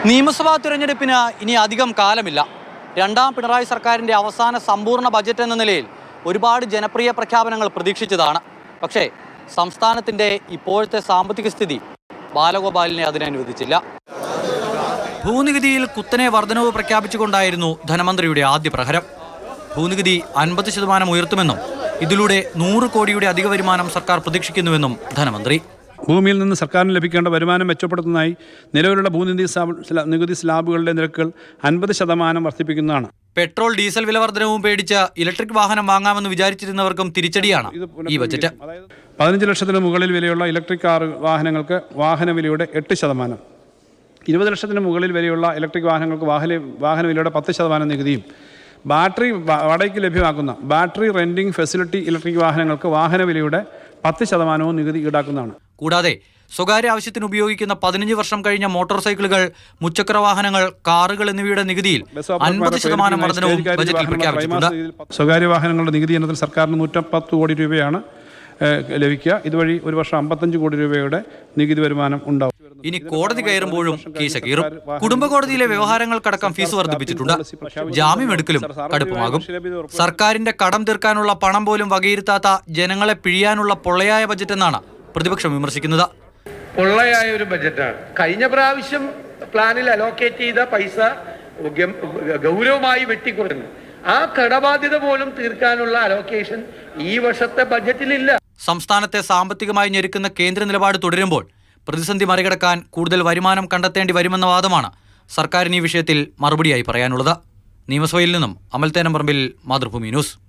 നിയമസഭാ തിരഞ്ഞെടുപ്പിന് ഇനി അധികം കാലമില്ല. രണ്ടാം പിണറായി സർക്കാരിൻ്റെ അവസാന സമ്പൂർണ്ണ ബജറ്റ് എന്ന നിലയിൽ ഒരുപാട് ജനപ്രിയ പ്രഖ്യാപനങ്ങൾ പ്രതീക്ഷിച്ചതാണ്. പക്ഷേ സംസ്ഥാനത്തിൻ്റെ ഇപ്പോഴത്തെ സാമ്പത്തിക സ്ഥിതി ബാലഗോപാലിനെ അതിനനുവദിച്ചില്ല. ഭൂനികുതിയിൽ കുത്തനെ വർധനവ് പ്രഖ്യാപിച്ചുകൊണ്ടായിരുന്നു ധനമന്ത്രിയുടെ ആദ്യ പ്രഹരം. ഭൂനികുതി 50% ഉയർത്തുമെന്നും ഇതിലൂടെ 100 കോടിയുടെ അധിക വരുമാനം സർക്കാർ പ്രതീക്ഷിക്കുന്നുവെന്നും ധനമന്ത്രി. ഭൂമിയിൽ നിന്ന് സർക്കാരിന് ലഭിക്കേണ്ട വരുമാനം മെച്ചപ്പെടുത്തുന്നതായി നിലവിലുള്ള നികുതി സ്ലാബുകളുടെ നിരക്കുകൾ 50% വർദ്ധിപ്പിക്കുന്നതാണ്. പെട്രോൾ ഡീസൽ വില വർധനവും പേടിച്ച് ഇലക്ട്രിക് വാഹനം വാങ്ങാമെന്ന് വിചാരിച്ചിരുന്നവർക്കും തിരിച്ചടിയാണ് ഈ ബജറ്റ്. 15 ലക്ഷത്തിന് മുകളിൽ വിലയുള്ള ഇലക്ട്രിക് വാഹനങ്ങൾക്ക് വാഹന വിലയുടെ 8%, 20 ലക്ഷത്തിന് മുകളിൽ വിലയുള്ള ഇലക്ട്രിക് വാഹനങ്ങൾക്ക് വാഹന വിലയുടെ 10% നികുതിയും, ബാറ്ററി വാടകയ്ക്ക് ലഭ്യമാക്കുന്ന ബാറ്ററി റെന്റിംഗ് ഫെസിലിറ്റി ഇലക്ട്രിക് വാഹനങ്ങൾക്ക് വാഹന വിലയുടെ 10% നികുതി ഈടാക്കുന്നതാണ്. കൂടാതെ സ്വകാര്യ ആവശ്യത്തിന് ഉപയോഗിക്കുന്ന 15 വർഷം കഴിഞ്ഞ മോട്ടോർ സൈക്കിളുകൾ, മുച്ചക്ര വാഹനങ്ങൾ, കാറുകൾ എന്നിവയുടെ നികുതിയിൽ 50% വർധനവും ബജറ്റിൽ പ്രഖ്യാപിച്ചിട്ടുണ്ട്. സ്വകാര്യ വാഹനങ്ങളുടെ നികുതി ഇനത്തിൽ സർക്കാരിന് 110 കോടി രൂപയാണ് ലഭിക്കുക. ഇതുവഴി ഒരു വർഷം 55 കോടി രൂപയുടെ നികുതി വരുമാനം ഉണ്ടാവും. ഇനി കോടതി കയറുമ്പോഴും കേസ് കീറും. കുടുംബ കോടതിയിലെ വ്യവഹാരങ്ങൾക്കടക്കം ഫീസ് വർദ്ധിപ്പിച്ചിട്ടുണ്ട്. ജാമ്യമെടുക്കലും കടുപ്പമാകും. സർക്കാരിന്റെ കടം തീർക്കാനുള്ള പണം പോലും വകയിരുത്താത്ത ജനങ്ങളെ പിഴിയാനുള്ള പൊള്ളയായ ബജറ്റ് എന്നാണ് പ്രതിപക്ഷം വിമർശിക്കുന്നത്. പൊള്ളയായ ഒരു ബജറ്റാണ്. കഴിഞ്ഞ പ്രാവശ്യം പ്ലാനിൽ അലോക്കേറ്റ് ചെയ്ത പൈസ ഗൗരവമായി വെട്ടിക്കുറഞ്ഞു. ആ കടബാധ്യത പോലും തീർക്കാനുള്ള അലോക്കേഷൻ ഈ വർഷത്തെ ബജറ്റിലില്ല. സംസ്ഥാനത്തെ സാമ്പത്തികമായി ഞെരുക്കുന്ന കേന്ദ്ര നിലപാട് തുടരുമ്പോൾ പ്രതിസന്ധി മറികടക്കാൻ കൂടുതൽ വരുമാനം കണ്ടെത്തേണ്ടി വരുമെന്ന വാദമാണ് സർക്കാരിന് ഈ വിഷയത്തിൽ മറുപടിയായി പറയാനുള്ളത്. നിയമസഭയിൽ നിന്നും അമൽ തേനംപറമ്പിൽ, മാതൃഭൂമി ന്യൂസ്.